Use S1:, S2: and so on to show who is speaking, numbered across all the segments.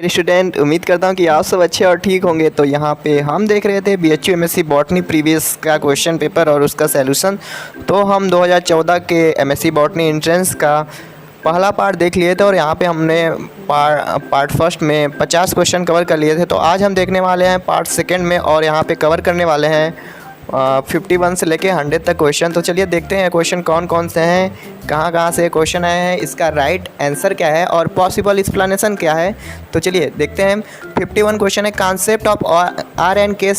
S1: Student, उम्मीद करता हूँ कि आप सब अच्छे और ठीक होंगे। तो यहाँ पे हम देख रहे थे BHU MSc बॉटनी प्रीवियस का क्वेश्चन पेपर और उसका सैल्यूशन। तो हम 2014 के MSc बॉटनी एंट्रेंस का पहला पार्ट देख लिए थे और यहाँ पे हमने पार्ट फर्स्ट में 50 क्वेश्चन कवर कर लिए थे। तो आज हम देखने वाले हैं पार्ट सेकेंड में और यहाँ पे कवर करने वाले हैं 51 से लेके 100 तक क्वेश्चन। तो चलिए देखते हैं क्वेश्चन कौन कौन से हैं, कहाँ से क्वेश्चन आए हैं, इसका राइट आंसर क्या है और पॉसिबल एक्सप्लेनेशन क्या है। तो चलिए देखते हैं। 51 क्वेश्चन है, concept of RNK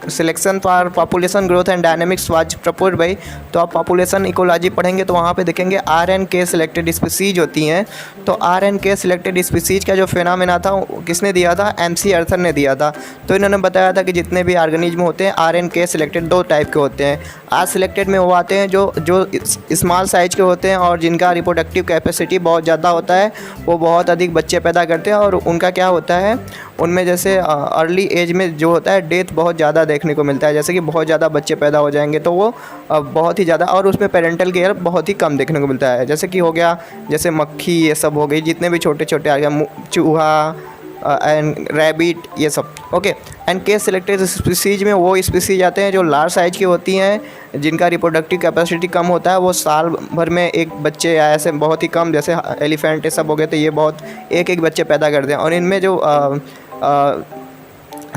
S1: selection for population growth and dynamics was proposed by. तो आप पॉपुलेशन इकोलॉजी पढ़ेंगे तो वहाँ पे देखेंगे RNK सिलेक्टेड स्पीसीज होती हैं। तो RNK सिलेक्टेड स्पीसीज का जो फिनोमेना था वो किसने दिया था? MC अर्थर ने दिया था। तो इन्होंने बताया था कि जितने भी ऑर्गेनिज्म होते हैं RNK सिलेक्टेड दो टाइप के होते हैं। आर सिलेक्टेड में वो आते हैं जो स्मॉल साइज के होते हैं और जिनका रिप्रोडक्टिव कैपेसिटी बहुत ज़्यादा होता है, वो बहुत अधिक बच्चे पैदा करते हैं और उनका क्या होता है, उनमें जैसे अर्ली एज में जो होता है डेथ बहुत ज़्यादा देखने को मिलता है, जैसे कि बहुत ज़्यादा बच्चे पैदा हो जाएंगे तो वो बहुत ही ज़्यादा, और उसमें पेरेंटल केयर बहुत ही कम देखने को मिलता है। जैसे कि हो गया जैसे मक्खी, ये सब हो गई, जितने भी छोटे छोटे आ गया, चूहा एंड रैबिट, ये सब। Okay, and case selected species में वो स्पीसीज आते हैं जो लार्ज साइज की होती हैं, जिनका रिप्रोडक्टिव कैपेसिटी कम होता है, वो साल भर में एक बच्चे या ऐसे बहुत ही कम, जैसे एलिफेंट ये सब हो गए, तो ये बहुत एक बच्चे पैदा करते हैं। और इनमें जो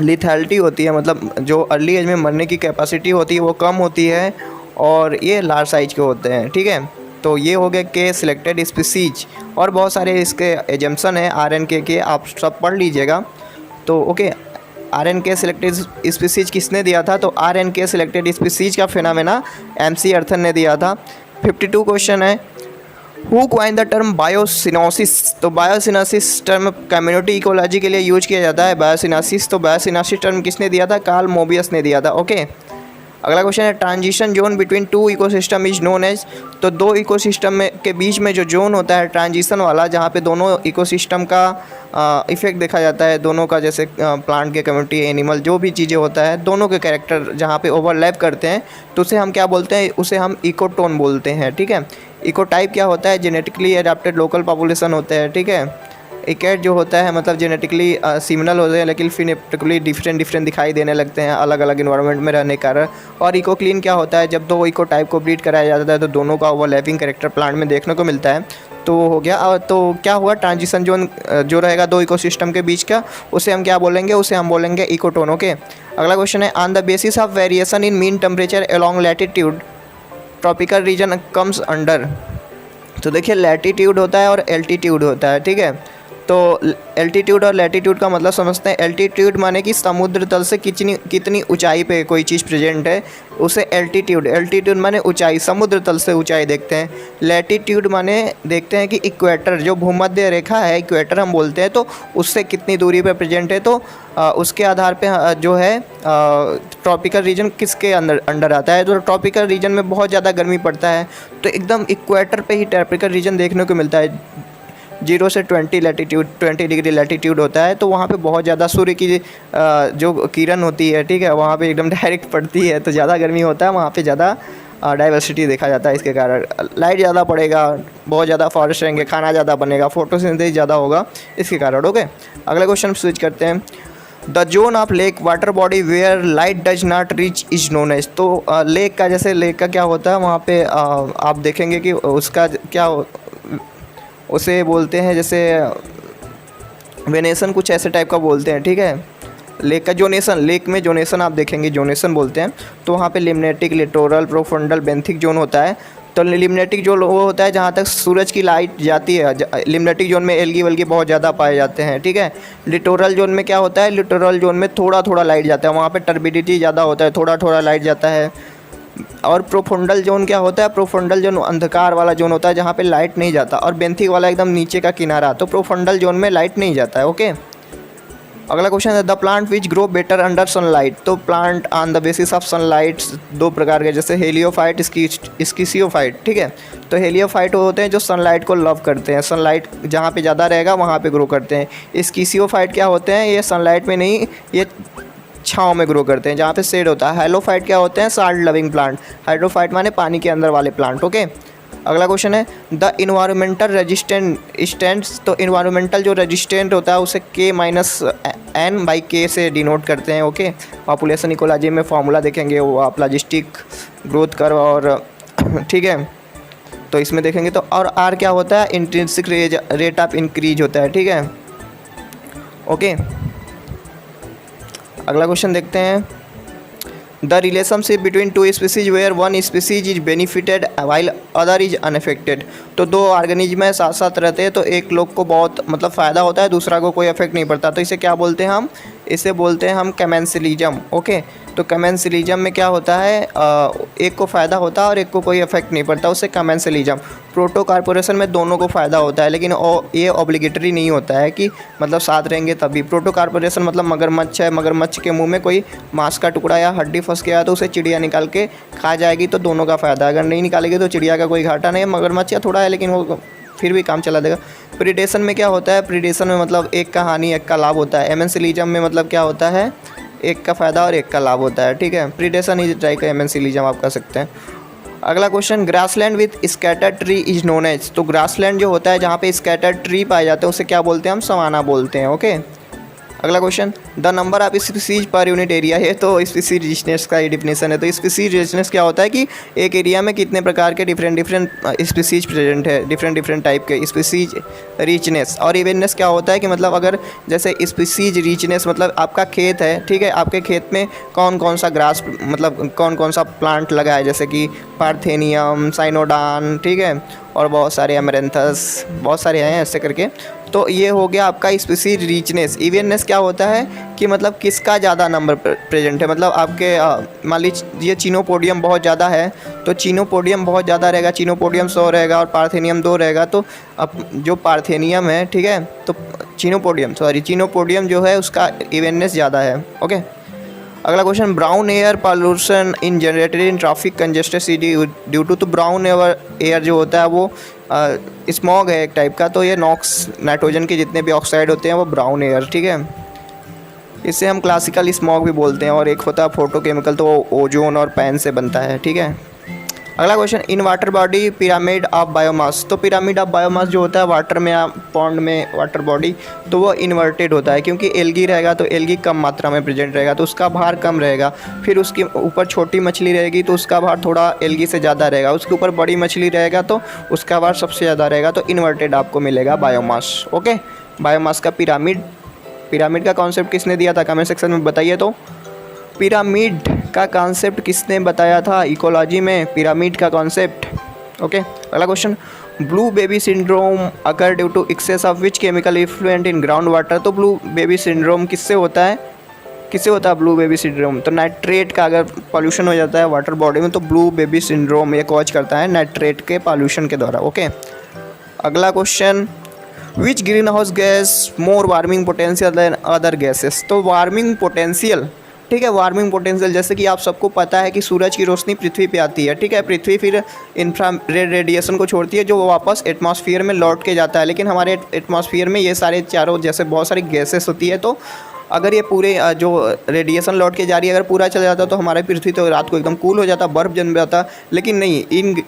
S1: लिथैलिटी होती है, मतलब जो अर्ली एज में मरने की कैपेसिटी होती है वो कम होती है और ये लार्ज साइज के होते हैं। ठीक है, तो ये हो गए के सिलेक्टेड स्पीसीज और बहुत सारे इसके एजम्पशन हैं RNK के, आप सब पढ़ लीजिएगा। तो ओके, RNK सिलेक्टेड स्पीसीज किसने दिया था? तो RNK सिलेक्टेड स्पीसीज का फिनोमेना MC अर्थर ने दिया था। 52 क्वेश्चन है, हु क्वाइन द टर्म बायोसिनोसिस। तो बायोसिनोसिस टर्म कम्युनिटी इकोलॉजी के लिए यूज किया जाता है, बायोसिनोसिस। तो बायोसिनोसिस टर्म किसने दिया था? कार्ल मोबियस ने दिया था। ओके, अगला क्वेश्चन है, transition zone between two ecosystem is known as. तो दो इकोसिस्टम में के बीच में जो जोन होता है ट्रांजिशन वाला, जहाँ पे दोनों इकोसिस्टम का इफेक्ट देखा जाता है, दोनों का, जैसे प्लांट के कम्युनिटी, एनिमल, जो भी चीज़ें होता है, दोनों के कैरेक्टर जहाँ पे ओवरलैप करते हैं, तो उसे हम क्या बोलते हैं? उसे हम इकोटोन बोलते हैं। ठीक है, इकोटाइप क्या होता है? जेनेटिकली एडाप्टेड लोकल पॉपुलेशन होते हैं। ठीक है, इकेट जो होता है मतलब जेनेटिकली सिमिलर होते हैं लेकिन फिनोटिपिकली डिफरेंट दिखाई देने लगते हैं अलग अलग इन्वायरमेंट में रहने के कारण। और इकोक्लीन क्या होता है? जब दो इको टाइप को ब्रीड कराया जाता है तो दोनों का ओवरलैपिंग कैरेक्टर प्लांट में देखने को मिलता है। तो हो गया। और तो क्या हुआ, ट्रांजिशन जोन जो रहेगा दो इकोसिस्टम के बीच का, उसे हम क्या बोलेंगे? उसे हम बोलेंगे इकोटोन। ओके, अगला क्वेश्चन है, on the basis of variation in mean temperature along latitude tropical region comes under. तो देखिए, लैटिट्यूड होता है और एल्टीट्यूड होता है। ठीक है, तो एल्टीट्यूड और लैटिट्यूड का मतलब समझते हैं। एल्टीट्यूड माने कि समुद्र तल से कितनी ऊंचाई पे कोई चीज़ प्रेजेंट है, उसे एल्टीट्यूड माने ऊंचाई, समुद्र तल से ऊंचाई देखते हैं। लैटिट्यूड माने देखते हैं कि इक्वेटर, जो भूमध्य रेखा है, इक्वेटर हम बोलते हैं, तो उससे कितनी दूरी पे प्रेजेंट है। तो उसके आधार पे जो है ट्रॉपिकल रीजन किसके अंडर आता है। तो ट्रॉपिकल रीजन में बहुत ज़्यादा गर्मी पड़ता है, तो एकदम इक्वेटर पे ही ट्रॉपिकल रीजन देखने को मिलता है। 0 से 20 डिग्री लैटिट्यूड होता है, तो वहाँ पे बहुत ज़्यादा सूर्य की जो किरण होती है, ठीक है, वहाँ पे एकदम डायरेक्ट पड़ती है, तो ज़्यादा गर्मी होता है वहाँ पे, ज़्यादा डाइवर्सिटी देखा जाता है। इसके कारण लाइट ज़्यादा पड़ेगा, बहुत ज़्यादा फॉरेस्ट रहेंगे, खाना ज़्यादा बनेगा, फोटोसिंथेसिस ज़्यादा होगा इसके कारण। ओके, अगले क्वेश्चन स्विच करते हैं। The zone of lake water body where light does not reach is known as. तो लेक का, जैसे लेक का क्या होता है, वहाँ पे आप देखेंगे कि उसका क्या, उसे बोलते हैं जैसे वेनेसन, कुछ ऐसे टाइप का बोलते हैं। ठीक है, लेक का जोनेसन, लेक में जोनेसन आप देखेंगे, जोनेसन बोलते हैं। तो वहाँ पे limnetic, littoral, profundal, benthic zone होता है। तो लिम्नेटिक जोन वो होता है जहाँ तक सूरज की लाइट जाती है। लिम्नेटिक जोन में एल्गी वल्गी बहुत ज़्यादा पाए जाते हैं। ठीक है, लिटोरल जोन में क्या होता है? लिटोरल जोन में थोड़ा थोड़ा लाइट जाता है, वहाँ पे टर्बिडिटी ज़्यादा होता है, थोड़ा थोड़ा लाइट जाता है। और प्रोफंडल जोन क्या होता है? प्रोफंडल जोन अंधकार वाला जोन होता है जहाँ पे लाइट नहीं जाता, और बेंथिक वाला एकदम नीचे का किनारा, तो प्रोफंडल जोन में लाइट नहीं जाता है। ओके, अगला क्वेश्चन है, the plant which grow better under sunlight. तो plant on the basis of sunlight दो प्रकार के, जैसे हेलियोफाइट, स्किसियोफाइट। ठीक है, तो हेलियोफाइट होते हैं जो सनलाइट को लव करते हैं, सनलाइट जहाँ पे ज़्यादा रहेगा वहाँ पे ग्रो करते हैं। स्किसियोफाइट क्या होते हैं? ये सनलाइट में नहीं, ये छाँव में ग्रो करते हैं जहाँ पे शेड होता है। हाइड्रोफाइट क्या होते हैं? Salt loving plant. हाइड्रोफाइट माने पानी के अंदर वाले प्लांट। ओके, अगला क्वेश्चन है द इन्वायरमेंटल रेजिस्टेंस। तो इन्वायरमेंटल जो रेजिस्टेंट होता है उसे K-N/K से डिनोट करते हैं। ओके, पॉपुलेशन इकोलॉजी में फॉर्मूला देखेंगे वो आप लॉजिस्टिक ग्रोथ कर्व और ठीक है, तो इसमें देखेंगे तो। और R क्या होता है, इंट्रिंसिक रेट ऑफ इंक्रीज होता है। ठीक है, ओके। अगला क्वेश्चन देखते हैं the relationship between two species where one species is benefited while other is unaffected. तो दो ऑर्गेनिज्म साथ साथ रहते हैं तो एक लोग को बहुत मतलब फ़ायदा होता है, दूसरा को कोई इफेक्ट नहीं पड़ता, तो इसे क्या बोलते हैं हम, इसे बोलते हैं हम कमेंसलिज्म। ओके, तो कमेंसलिज्म में क्या होता है, एक को फ़ायदा होता है और एक को कोई इफेक्ट नहीं पड़ता, उससे कमेंसलिज्म। प्रोटो कॉर्पोरेशन में दोनों को फ़ायदा होता है, लेकिन ये ऑब्लिगेटरी नहीं होता है कि मतलब साथ रहेंगे तभी। प्रोटो कॉर्पोरेशन मतलब मगरमच्छ है, मगरमच्छ के मुंह में कोई मांस का टुकड़ा या हड्डी फंस गया तो उसे चिड़िया निकाल के खा जाएगी तो दोनों का फ़ायदा, अगर नहीं निकालेगी तो चिड़िया का कोई घाटा नहीं है, मगरमच्छ का थोड़ा है लेकिन वो फिर भी काम चला देगा। प्रीडेशन में क्या होता है, प्रीडेशन में मतलब एक का हानि एक का लाभ होता है। एमेंसिलिज्म में मतलब क्या होता है, एक का फ़ायदा और एक का लाभ होता है। ठीक है, प्रीडेशन इज लाइक एमेंसिलिज्म आप कह सकते हैं। अगला question grassland with scattered tree is known as. तो ग्रासलैंड जो होता है जहाँ पे स्कैटर्ड ट्री पाए जाते हैं उसे क्या बोलते हैं, हम सवाना बोलते हैं। ओके, अगला question the number of species per unit area है। तो स्पीसीज रिचनेस का ये डिफिनेशन है। तो स्पीसीज रिचनेस क्या होता है कि एक एरिया में कितने प्रकार के डिफरेंट स्पीसीज प्रेजेंट है, डिफरेंट टाइप के स्पीसीज रिचनेस। और इवेननेस क्या होता है कि मतलब अगर जैसे स्पीसीज रिचनेस मतलब आपका खेत है, ठीक है, आपके खेत में कौन कौन सा ग्रास मतलब कौन कौन सा प्लांट लगा है, जैसे कि पार्थेनियम, साइनोडान, ठीक है, और बहुत सारे अमरेंथस, बहुत सारे हैं ऐसे करके। तो ये हो गया आपका स्पीसीज रिचनेस। इवेननेस क्या होता है कि मतलब किसका ज़्यादा नंबर प्रेजेंट है, मतलब आपके मान लीजिए चीनोपोडियम बहुत ज़्यादा है तो चीनोपोडियम बहुत ज़्यादा रहेगा, चीनोपोडियम 100 रहेगा और पार्थेनियम 2 रहेगा। तो अब जो पार्थेनियम है, ठीक है, तो चीनोपोडियम जो है उसका इवेननेस ज़्यादा है। ओके, अगला question brown air pollution in generated in traffic congested city due to. तो ब्राउन एयर जो होता है वो स्मॉग है एक टाइप का, तो ये नॉक्स नाइट्रोजन के जितने भी ऑक्साइड होते हैं वो ब्राउन एयर, ठीक है, इसे हम क्लासिकल स्मॉग भी बोलते हैं। और एक होता है फोटोकेमिकल, तो वो ओजोन और पैन से बनता है। ठीक है, अगला question in water body pyramid of biomass. तो पिरामिड ऑफ बायोमास जो होता है वाटर में या पॉन्ड में वाटर बॉडी, तो वो इन्वर्टेड होता है क्योंकि एल्गी रहेगा तो एल्गी कम मात्रा में प्रेजेंट रहेगा तो उसका भार कम रहेगा। फिर उसके ऊपर छोटी मछली रहेगी तो उसका भार थोड़ा एल्गी से ज़्यादा रहेगा। उसके ऊपर बड़ी मछली रहेगा तो उसका भार सबसे ज़्यादा रहेगा। तो इन्वर्टेड आपको मिलेगा बायोमास। ओके, बायोमास का पिरामिड का कॉन्सेप्ट किसने दिया था, कमेंट सेक्शन में बताइए। तो पिरामिड का कॉन्सेप्ट किसने बताया था इकोलॉजी में, पिरामिड का कॉन्सेप्ट। ओके, अगला question blue baby syndrome occur due to excess of which chemical effluent in ground water. तो ब्लू बेबी सिंड्रोम किससे होता है, ब्लू बेबी सिंड्रोम? तो नाइट्रेट का अगर पॉल्यूशन हो जाता है वाटर बॉडी में तो ब्लू बेबी सिंड्रोम ये कॉज करता है नाइट्रेट के पॉल्यूशन के द्वारा। ओके, अगला क्वेश्चन विच ग्रीन हाउस गैस मोर warming potential than other gases. तो वार्मिंग पोटेंशियल, ठीक है, वार्मिंग पोटेंशियल जैसे कि आप सबको पता है कि सूरज की रोशनी पृथ्वी पे आती है, ठीक है, पृथ्वी फिर इंफ्रारेड रेडिएशन को छोड़ती है जो वापस एटमॉस्फेयर में लौट के जाता है। लेकिन हमारे एटमॉस्फेयर में ये सारे चारों जैसे बहुत सारी गैसेस होती है, तो अगर ये पूरे जो रेडिएशन लौट के जा रही है अगर पूरा चला जाता तो हमारे पृथ्वी तो रात को एकदम कूल हो जाता, बर्फ़ जम जाता। लेकिन नहीं,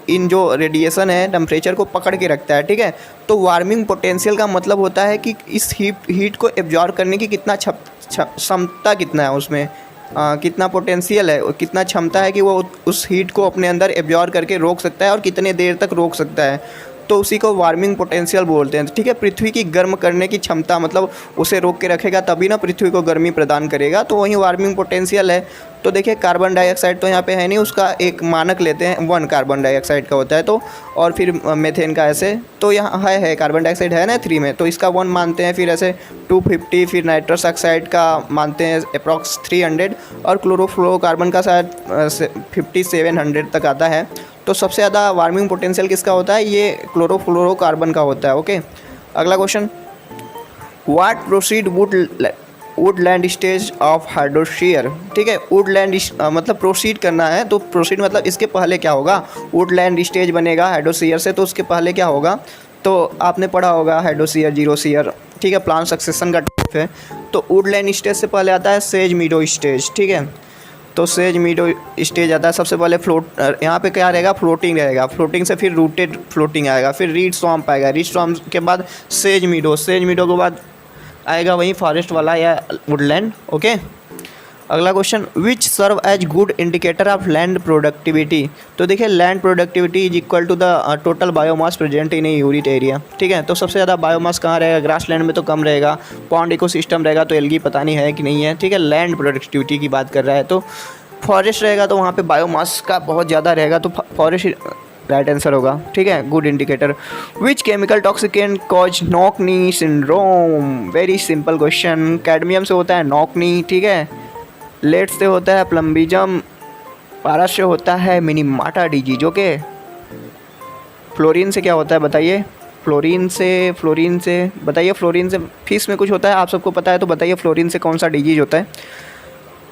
S1: इन जो रेडिएशन है टेम्परेचर को पकड़ के रखता है, ठीक है। तो वार्मिंग पोटेंशियल का मतलब होता है कि इस हीट को एब्जॉर्ब करने की कितना क्षमता कितना है उसमें, कितना पोटेंशियल है, कितना क्षमता है कि वो उस हीट को अपने अंदर एब्जॉर्ब करके रोक सकता है और कितने देर तक रोक सकता है, तो उसी को वार्मिंग पोटेंशियल बोलते हैं। ठीक है, पृथ्वी की गर्म करने की क्षमता, मतलब उसे रोक के रखेगा तभी ना पृथ्वी को गर्मी प्रदान करेगा, तो वही वार्मिंग पोटेंशियल है। तो देखिए कार्बन डाइऑक्साइड तो यहाँ पे है नहीं, उसका एक मानक लेते हैं 1 कार्बन डाइऑक्साइड का होता है, तो और फिर मेथेन का ऐसे, तो यहाँ है कार्बन डाइऑक्साइड है ना 3 में, तो इसका 1 मानते हैं, फिर ऐसे 250, फिर नाइट्रस ऑक्साइड का मानते हैं अप्रॉक्स 300 और क्लोरोफ्लोरोकार्बन का शायद 5700 तक आता है। तो सबसे ज़्यादा वार्मिंग पोटेंशियल किसका होता है, ये क्लोरोफ्लोरोकार्बन का होता है। ओके, अगला question what proceed Woodland stage of hydrosphere. ठीक है, वुडलैंड मतलब प्रोसीड करना है, तो प्रोसीड मतलब इसके पहले क्या होगा, वुडलैंड स्टेज बनेगा हाइड्रोस्फीयर से, तो उसके पहले क्या होगा, तो आपने पढ़ा होगा हाइड्रोस्फीयर जीरोस्फीयर, ठीक है, प्लांट सक्सेशन का टाइप है। तो वुडलैंड स्टेज से पहले आता है सेज मीडो स्टेज, ठीक है। तो सेज मीडो स्टेज आता है। सबसे पहले यहाँ पे क्या रहेगा, फ्लोटिंग रहेगा, फ्लोटिंग से फिर रूटेड फ्लोटिंग आएगा, फिर रीड स्वैम्प आएगा, रीड स्वैम्प के बाद सेज मीडो के बाद आएगा वहीं फॉरेस्ट वाला या वुडलैंड। ओके, अगला question, which serve as good indicator of land productivity. तो देखिए land productivity is equal to the total biomass present in a unit area. ठीक है, तो सबसे ज़्यादा बायोमास कहाँ रहेगा, ग्रास लैंड में तो कम रहेगा, पॉन्ड इकोसिस्टम रहेगा तो एल्गी पता नहीं है कि नहीं है। ठीक है, लैंड प्रोडक्टिविटी की बात कर रहा है तो फॉरेस्ट रहेगा तो वहाँ पे बायोमास का बहुत ज़्यादा रहेगा तो फॉरेस्ट राइट आंसर होगा। ठीक है, good indicator. Which chemical toxicant cause knock knee syndrome. Very simple question, cadmium से होता है नॉक नी। ठीक है, लेड से होता है प्लम्बिजम, पारस से होता है मिनीमाटा डीजी, जो कि फ्लोरीन से क्या होता है बताइए, फ्लोरीन से बताइए, फ्लोरीन से फीस में कुछ होता है, आप सबको पता है तो बताइए फ्लोरीन से कौन सा डीजीज होता है।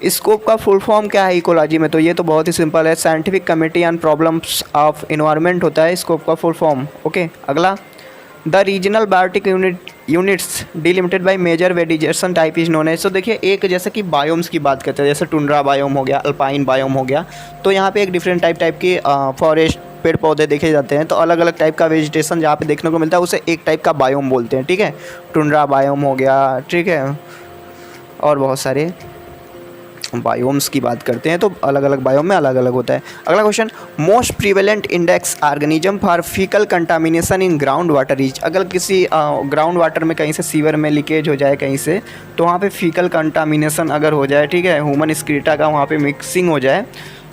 S1: स्कोप का फुल फॉर्म क्या है इकोलॉजी में, तो ये तो बहुत ही सिंपल है, scientific committee on problems of environment होता है स्कोप का फुल फॉर्म। ओके, अगला, the regional biotic units delimited by major vegetation type is known as. तो देखिए एक जैसे कि बायोम्स की बात करते हैं, जैसे टुंड्रा बायोम हो गया, अल्पाइन बायोम हो गया, तो यहाँ पे एक डिफरेंट टाइप की फॉरेस्ट पेड़ पौधे देखे जाते हैं, तो अलग अलग टाइप का वेजिटेशन जहाँ पे देखने को मिलता है उसे एक टाइप का बायोम बोलते हैं। ठीक है, टुंड्रा बायोम हो गया, ठीक है, और बहुत सारे बायोम्स की बात करते हैं तो अलग अलग बायोम में अलग अलग होता है। अगला question, most prevalent index organism for faecal contamination in ground water is. अगर किसी ग्राउंड वाटर में कहीं से सीवर में लीकेज हो जाए कहीं से, तो वहाँ पे फीकल कंटामिनेशन अगर हो जाए, ठीक है, ह्यूमन स्क्रीटा का वहाँ पे मिक्सिंग हो जाए,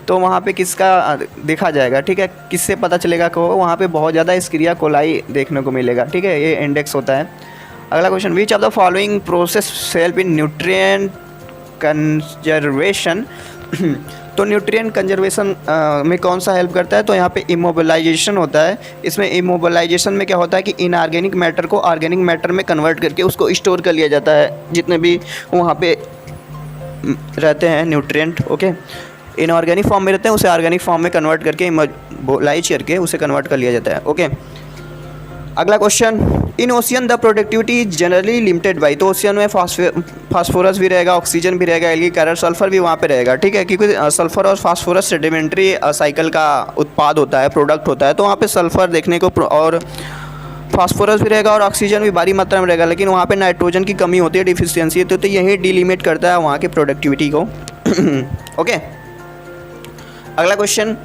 S1: तो वहाँ पे किसका देखा जाएगा। ठीक है, किससे पता चलेगा कि वहाँ पे बहुत ज़्यादा एस्क्रिया कोलाई देखने को मिलेगा। ठीक है, ये इंडेक्स होता है। अगला question, which of the following process help in nutrient conservation. तो न्यूट्रिएंट कंजर्वेशन में कौन सा हेल्प करता है, तो यहाँ पे इमोबिलाइजेशन होता है। इसमें इमोबिलाइजेशन में क्या होता है कि इनऑर्गेनिक मैटर को ऑर्गेनिक मैटर में कन्वर्ट करके उसको स्टोर कर लिया जाता है, जितने भी वहाँ पे रहते हैं न्यूट्रिएंट। ओके, इनऑर्गेनिक फॉर्म में रहते हैं उसे ऑर्गेनिक फॉर्म में कन्वर्ट करके इमोबिलाइज करके उसे कन्वर्ट कर लिया जाता है। ओके, अगला question, in ocean the productivity is generally limited by. तो ओशियन में फास्फोरस भी रहेगा, ऑक्सीजन भी रहेगा, एल्गी कैरर, सल्फर भी वहाँ पे रहेगा। ठीक है, क्योंकि सल्फर और फास्फोरस सेडिमेंट्री साइकिल का उत्पाद होता है, प्रोडक्ट होता है, तो वहाँ पे सल्फर देखने को और फास्फोरस भी रहेगा और ऑक्सीजन भी भारी मात्रा में रहेगा, लेकिन वहाँ पे नाइट्रोजन की कमी होती है, डिफिशियंसी, तो यही डिलिमिट करता है वहाँ की प्रोडक्टिविटी को। ओके, अगला question,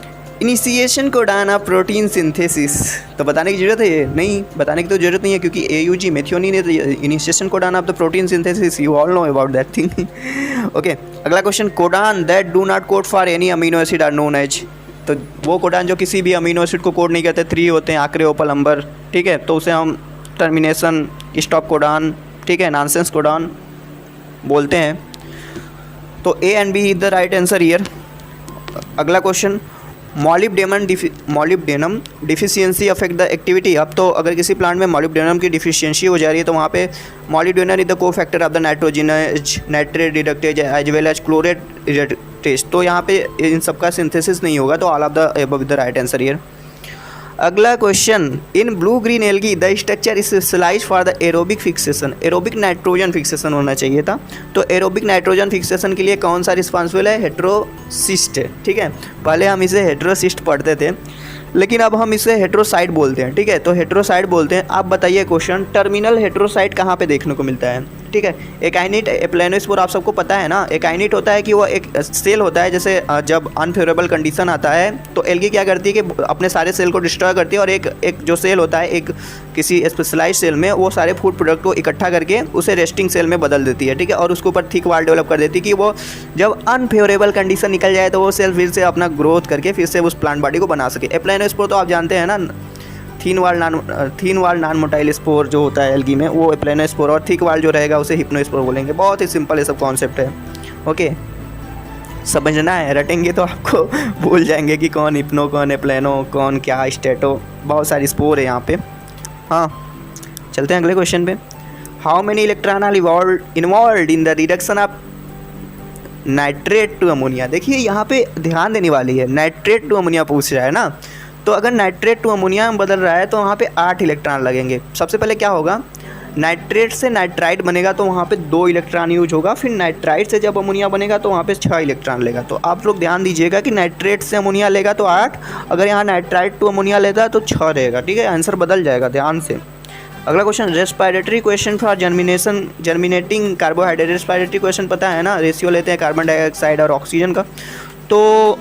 S1: initiation codon of protein synthesis. तो बताने की जरूरत है ये नहीं, बताने की तो जरूरत नहीं है क्योंकि AUG methionine initiation codon of the protein synthesis, you all know about that thing. Okay, अगला question, codon that do not code for any amino acid are known as. तो वो कोडान जो किसी भी अमीनो एसिड को code नहीं करते, 3 होते हैं, आखिरी ओपल नंबर। ठीक है, तो उसे हम टर्मिनेशन स्टॉप कोडान, ठीक है, नॉनसेंस कोडान बोलते हैं। तो A and B is the right answer here. अगला question, molybdenum deficiency affect the activity. अब तो अगर किसी प्लांट में मॉलिब्डेनम की डिफिशियंसी हो जा रही है तो वहाँ पे molybdenum is the cofactor of the nitrogenous nitrate reductase as well as chlorate reductase. तो यहाँ पे इन सबका सिंथेसिस नहीं होगा, तो all of the above the right answer here. अगला question, in blue green algae the structure is specialize for the aerobic fixation. Aerobic nitrogen fixation होना चाहिए था, तो एरोबिक नाइट्रोजन फिक्सेशन के लिए कौन सा रिस्पॉन्सिबल है, हेट्रोसिस्ट है। ठीक है, पहले हम इसे हेट्रोसिस्ट पढ़ते थे, लेकिन अब हम इसे हेट्रोसाइट बोलते हैं। ठीक है, तो हेट्रोसाइट बोलते हैं। आप बताइए क्वेश्चन, टर्मिनल हेट्रोसाइट कहाँ पे देखने को मिलता है। ठीक है, एकाइनिट एप्लेनोस्पोर आप सबको पता है ना। एकाइनिट होता है कि वो एक सेल होता है, जैसे जब अनफेवरेबल कंडीशन आता है तो एल्गी क्या करती है कि अपने सारे सेल को डिस्ट्रॉय करती है, और एक जो सेल होता है एक किसी स्पेशलाइज सेल में वो सारे फूड प्रोडक्ट को इकट्ठा करके उसे रेस्टिंग सेल में बदल देती है। ठीक है, और उसके ऊपर थिक वाल डेवलप कर देती है कि वो जब अनफेवरेबल कंडीशन निकल जाए तो वो सेल फिर से अपना ग्रोथ करके फिर से उस प्लांट बॉडी को बना सके। एप्लेनोस्पोर तो आप जानते हैं ना, थीन वाल नॉन मोटाइल स्पोर जो होता है एल्गी में, वो एप्लेनोस्पोर, और थिक वाल जो रहेगा उसे हिप्नोस्पोर बोलेंगे। बहुत ही सिंपल ये सब कॉन्सेप्ट है। ओके, समझना है, रटेंगे तो आपको भूल जाएंगे कि कौन हिप्नो, कौन एप्लेनो, कौन क्या स्टेटो, बहुत सारी स्पोर है यहाँ पे। हाँ, चलते हैं अगले क्वेश्चन पे। How many electron are involved in the reduction of nitrate to ammonia. देखिए यहाँ पे ध्यान देने वाली है, नाइट्रेट टू अमोनिया पूछ रहा है ना, तो अगर नाइट्रेट टू अमोनिया में बदल रहा है तो वहाँ पे 8 इलेक्ट्रॉन लगेंगे। सबसे पहले क्या होगा, नाइट्रेट से नाइट्राइट बनेगा तो वहाँ पे 2 इलेक्ट्रॉन यूज होगा, फिर नाइट्राइट से जब अमोनिया बनेगा तो वहाँ पे 6 इलेक्ट्रॉन लेगा। तो आप लोग ध्यान दीजिएगा कि नाइट्रेट से अमोनिया लेगा तो 8, अगर यहाँ नाइट्राइट टू अमोनिया लेता है तो 6 रहेगा, ठीक है, आंसर बदल जाएगा, ध्यान से। अगला question, respiratory question for germinating carbohydrate. Respiratory question पता है ना, रेशियो लेते हैं कार्बन डाइऑक्साइड और ऑक्सीजन का, तो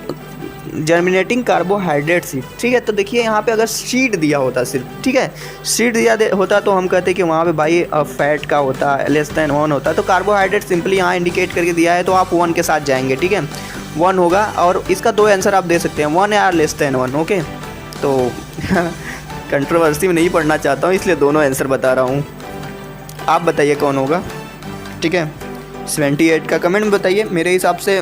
S1: जर्मिनेटिंग कार्बोहाइड्रेट्स, ठीक है। तो देखिए यहाँ पे अगर सीड दिया होता सिर्फ, ठीक है, सीड दिया होता तो हम कहते कि वहाँ पे भाई फैट का होता, <1 होता, तो कार्बोहाइड्रेट सिंपली यहाँ इंडिकेट करके दिया है तो आप 1 के साथ जाएंगे, ठीक है, 1 होगा। और इसका 2 आंसर आप दे सकते हैं, 1 या <1, ओके। तो कंट्रोवर्सी में नहीं पढ़ना चाहता हूँ इसलिए दोनों आंसर बता रहा हूँ। आप बताइए कौन होगा, ठीक है, 78 का कमेंट में बताइए। मेरे हिसाब से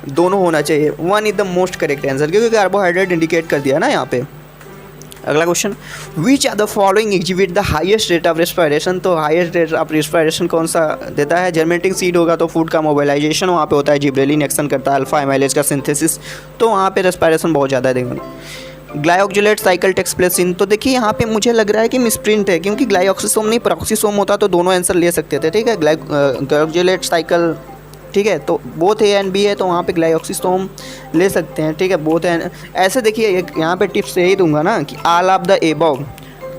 S1: दोनों होना चाहिए, 1 is the most correct answer, क्योंकि कार्बोहाइड्रेट इंडिकेट कर दिया ना यहाँ पे। अगला question, which are the following exhibit the highest rate of respiration. तो हाईएस्ट रेट ऑफ रेस्पिरेशन कौन सा देता है? जर्मिनेटिंग सीड होगा तो फूड का मोबिलाइजेशन वहाँ पे होता है, जिब्रेलिन एक्शन करता है, अल्फा एमाइलेज का सिंथेसिस, तो वहाँ पे रेस्पिरेशन बहुत ज़्यादा है। Glyoxylate cycle takes place in, तो देखिए यहाँ पे मुझे लग रहा है कि मिसप्रिंट है, क्योंकि ग्लाइऑक्सिसोम नहीं पेरोक्सिसोम होता तो दोनों आंसर ले सकते थे, ठीक है। ग्लाइऑक्सिलेट साइकिल, ठीक है, तो बोथ ए एंड बी है तो वहाँ पे ग्लाइऑक्सिसोम ले सकते हैं, ठीक है, बोथ है। ऐसे देखिए एक यहाँ पे टिप्स यही दूंगा ना कि all of the above,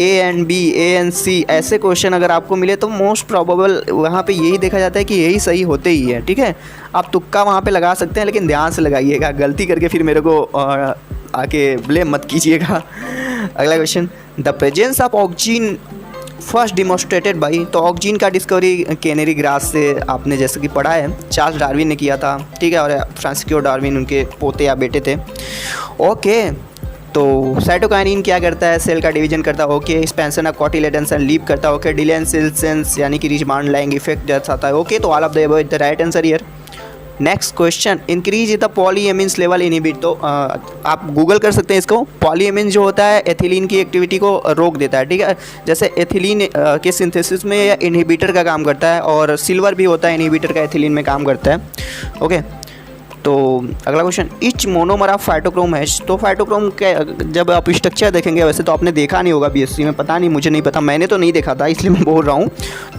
S1: a and b, a and c, ऐसे क्वेश्चन अगर आपको मिले तो मोस्ट प्रोबेबल वहाँ पे यही देखा जाता है कि यही सही होते ही है, ठीक है। आप तुक्का वहाँ पे लगा सकते हैं लेकिन ध्यान से लगाइएगा, गलती करके फिर मेरे को आके ब्लेम मत कीजिएगा। अगला question, the presence of oxygen first demonstrated by, तो ऑक्सीजन का डिस्कवरी कैनेरी ग्रास से आपने जैसे कि पढ़ा है, चार्ल्स डार्विन ने किया था, ठीक है, और फ्रांसिस्को डार्विन उनके पोते या बेटे थे, ओके। तो साइटोकाइनिन क्या करता है? सेल का डिवीजन करता है, okay. Expansion of cotyledons and leave करता है, ओके। डिले सेंस यानी कि रिचमांड लाइंग इफेक्ट दर्शाता है, ओके। तो all of the above is the right answer here. Next question, increase the polyamines level inhibit, तो आप गूगल कर सकते हैं इसको। पॉलीएमिन जो होता है एथिलीन की एक्टिविटी को रोक देता है, ठीक है, जैसे एथिलीन के सिंथेसिस में या इनहिबिटर का काम करता है, और सिल्वर भी होता है इनहिबिटर का, एथिलीन में काम करता है, ओके। तो अगला question, etch monomer of phytochrome hash, तो फाइटोक्रोम के जब आप स्ट्रक्चर देखेंगे, वैसे तो आपने देखा नहीं होगा बीएससी में, पता नहीं, मुझे नहीं पता, मैंने तो नहीं देखा था इसलिए मैं बोल रहा हूँ।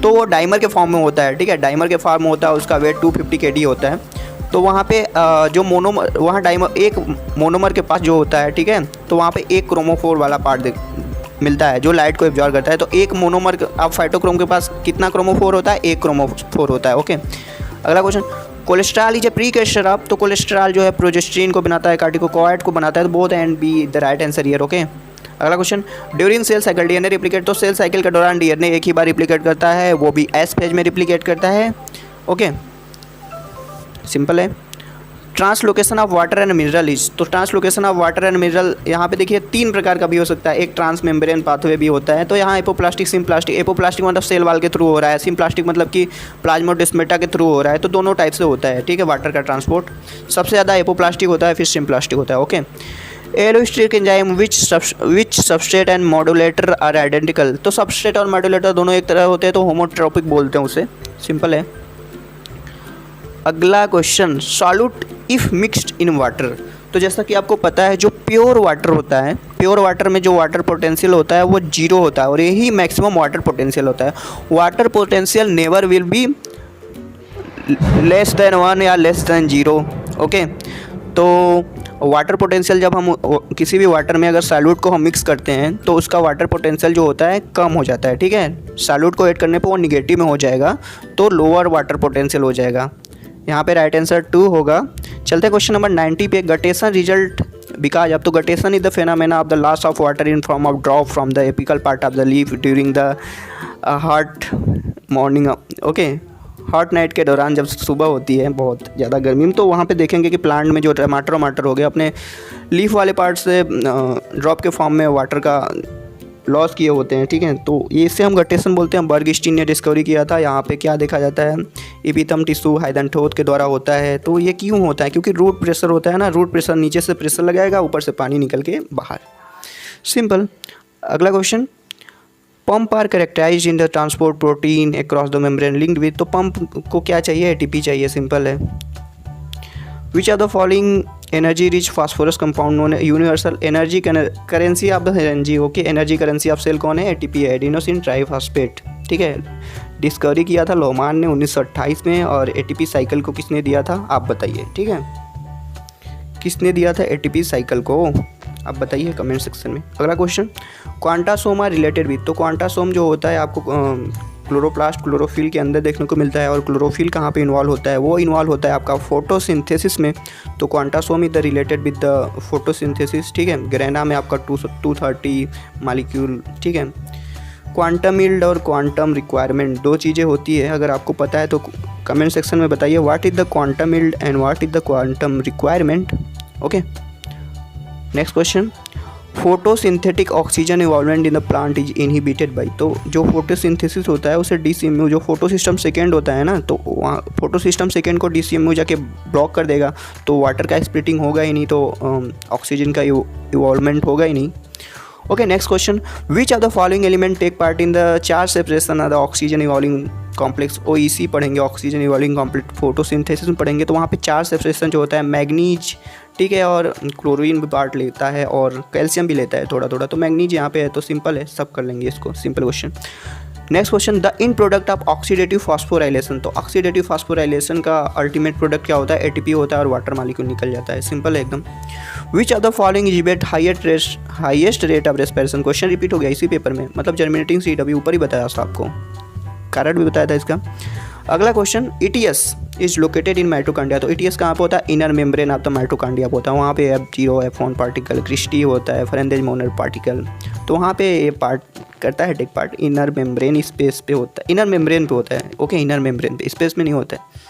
S1: तो वो डाइमर के फॉर्म में होता है, ठीक है, डाइमर के फॉर्म में होता है, उसका वेट 250 kg होता है। तो वहाँ पे जो मोनोमर, वहाँ डाइमर, एक मोनोमर के पास जो होता है, ठीक है, तो वहाँ पे एक क्रोमोफोर वाला पार्ट मिलता है जो लाइट को एब्जॉर्ब करता है। तो एक मोनोमर आप फाइटोक्रोम के पास कितना क्रोमोफोर होता है? एक क्रोमोफोर होता है, ओके। अगला question, cholesterol is a precursor of, तो कोलेस्ट्रॉल जो है प्रोजेस्टेरिन को बनाता है, कार्टिकोकॉइड को बनाता है, तो both and b the right answer here, okay. अगला question, during cell cycle DNA replicate, तो सेल साइकिल के दौरान डीएनए एक ही बार रिप्लिकेट करता है, वो भी एस फेज में रिप्लिकेट करता है, ओके, सिंपल है। Translocation of water and mineral is, तो translocation of water and mineral यहाँ पे देखिए 3 प्रकार का भी हो सकता है, एक ट्रांस मेम्ब्रेन पाथवे भी होता है। तो यहाँ एपोप्लास्टिक, सिम्प्लास्टिक, एपोप्लास्टिक मतलब सेल वाल के थ्रू हो रहा है, सिम्प्लास्टिक मतलब कि प्लाज्मोडेस्माटा के थ्रू हो रहा है, तो दोनों टाइप से होता है, ठीक है, वाटर का ट्रांसपोर्ट। सबसे ज़्यादा एपोप्लास्टिक होता है, फिर सिम्प्लास्टिक होता है, okay. Allosteric enzyme which substrate and modulator are identical, तो सबस्ट्रेट और मॉड्यूलेटर दोनों एक तरह होते हैं, तो होमोट्रोपिक बोलते हैं उसे, सिंपल है। अगला question, solute if mixed in water, तो जैसा कि आपको पता है जो प्योर वाटर होता है, प्योर वाटर में जो वाटर पोटेंशियल होता है वो 0 होता है, और यही मैक्सिमम वाटर पोटेंशियल होता है। Water potential never will be less than 1 या लेस देन 0, ओके। तो वाटर पोटेंशियल जब हम किसी भी वाटर में अगर सॉल्यूट को हम मिक्स करते हैं तो उसका वाटर पोटेंशियल जो होता है कम हो जाता है, ठीक है। सॉल्यूट को ऐड करने पर वो निगेटिव में हो जाएगा, तो लोअर वाटर पोटेंशियल हो जाएगा। यहाँ पे राइट आंसर 2 होगा। चलते हैं क्वेश्चन नंबर 90 पे, गटेशन रिजल्ट बिकॉज, अब तो guttation is the phenomena of the loss of water in form of drop from the apical part of the leaf during the hot morning, okay, hot night के दौरान जब सुबह होती है बहुत ज़्यादा गर्मी में, तो वहाँ पे देखेंगे कि प्लांट में जो टमाटर हो गए अपने लीफ वाले पार्ट से ड्रॉप के फॉर्म में वाटर का लॉस किए होते हैं, ठीक है। तो ये इससे हम गटेशन बोलते हैं। बर्गस्टीन ने डिस्कवरी किया था। यहाँ पे क्या देखा जाता है, इपिथम टिश्यू हाइडेंटोथ के द्वारा होता है। तो ये क्यों होता है? क्योंकि रूट प्रेशर होता है ना, रूट प्रेशर, नीचे से प्रेशर लगाएगा, ऊपर से पानी निकल के बाहर, सिंपल। अगला question, pump are characterize in the transport protein across the membrane linked with, तो पंप को क्या चाहिए? एटीपी चाहिए, सिंपल है। Which are the following energy rich phosphorus compound known है universal energy currency of the energy. Okay, energy currency of cell कौन है? ATP है, एडिनोसिन ट्राइफॉस्फेट। ठीक है, डिस्कवरी किया था लोमान ने 1928 में। और एटीपी साइकिल को किसने दिया था आप बताइए। ठीक है, किसने दिया था एटीपी साइकिल को आप बताइए कमेंट सेक्शन में। अगला question, quantasome are related with. तो क्वांटासोम जो होता है आपको क्लोरोप्लास्ट क्लोरोफिल के अंदर देखने को मिलता है। और क्लोरोफिल कहाँ पे इन्वॉल्व होता है? वो इन्वॉल्व होता है आपका फोटोसिंथेसिस में। तो quantasome is the related with the photosynthesis. ठीक है, ग्रेना में आपका 230 मालिक्यूल। ठीक है, क्वांटम यील्ड और क्वांटम रिक्वायरमेंट दो चीज़ें होती है, अगर आपको पता है तो कमेंट सेक्शन में बताइए what is the quantum yield and what is the quantum requirement. Okay, next question, photosynthetic oxygen involvement in the plant is inhibited by. तो जो फोटोसिंथेसिस होता है उसे डीसीएमयू, जो फोटो सिस्टम सेकेंड होता है ना, तो वहाँ फोटो सिस्टम सेकेंड को डीसीएमयू जाके ब्लॉक कर देगा, तो वाटर का स्प्लिटिंग होगा ही नहीं, तो ऑक्सीजन का इवॉल्वमेंट होगा ही नहीं। Okay, next question, which of the following element take part in the charge separation of the oxygen evolving complex. OEC पढ़ेंगे, ऑक्सीजन इवॉल्विंग कॉम्प्लेक्स फोटोसिंथेसिस में पढ़ेंगे, तो वहाँ पे चार्ज सेपरेशन जो होता है मैग्नीज, ठीक है, और क्लोरीन भी पार्ट लेता है और कैल्शियम भी लेता है थोड़ा थोड़ा। तो मैग्नीज यहाँ पे है तो सिंपल है, सब कर लेंगे इसको, simple question. Next question, the in product of oxidative phosphorylation. तो ऑक्सीडेटिव फॉस्फोराइलेशन का अल्टीमेट प्रोडक्ट क्या होता है? एटीपी होता है और वाटर मॉलिक्यूल निकल जाता है, सिंपल है एकदम। विच of the following exhibit highest rate of respiration. Question repeat हो गया इसी पेपर में, मतलब जर्मिनेटिंग सीड अभी ऊपर ही बताया था आपको, कारण भी बताया था इसका। अगला question, ETS is located in mitochondria. तो ETS कहाँ पे होता है? Inner membrane of the mitochondria होता है, वहाँ पे F0 F1 पार्टिकल, क्रिस्टी होता है, फ्रेंडेज मोनर पार्टिकल, तो वहाँ पे ये पार्ट करता है, take part inner membrane space पे होता है, इनर मेम्ब्रेन पे होता है। ओके, इनर मेम्ब्रेन पे, स्पेस में नहीं होता है।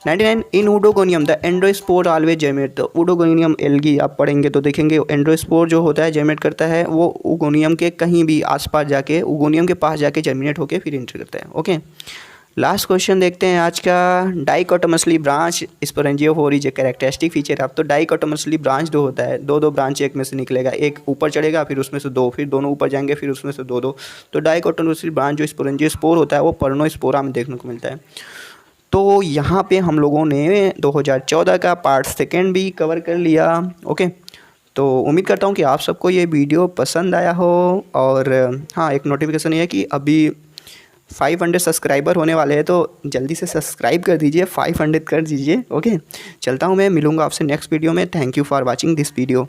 S1: 99 in oedogonium the androspore always germinate. तो उडोगोनियम एल्गी आप पढ़ेंगे तो देखेंगे एंड्रोस्पोर जो होता है जेमिनेट करता है, वो उगोनियम के कहीं भी आसपास जाके, उगोनियम के पास जाके जेमिनेट होकर फिर एंटर करता है। ओके, लास्ट क्वेश्चन देखते हैं आज का, dichotomously branch sporangiophore is a characteristic feature. अब तो डाइकोटोमसली ब्रांच जो होता है, दो ब्रांच एक में से निकलेगा, एक ऊपर चढ़ेगा फिर उसमें से दो, फिर दोनों ऊपर जाएंगे फिर उसमें से दो। तो डाइकोटोमसली ब्रांच जो स्पोरेंजियोस्पोर होता है वो पर्नोस्पोरा में देखने को मिलता है। तो यहाँ पे हम लोगों ने 2014 का पार्ट सेकेंड भी कवर कर लिया। ओके, तो उम्मीद करता हूँ कि आप सबको ये वीडियो पसंद आया हो। और हाँ, एक नोटिफिकेशन ये है कि अभी 500 सब्सक्राइबर होने वाले हैं, तो जल्दी से सब्सक्राइब कर दीजिए, 500 कर दीजिए। ओके, चलता हूँ मैं, मिलूँगा आपसे नेक्स्ट वीडियो में। Thank you for watching this video.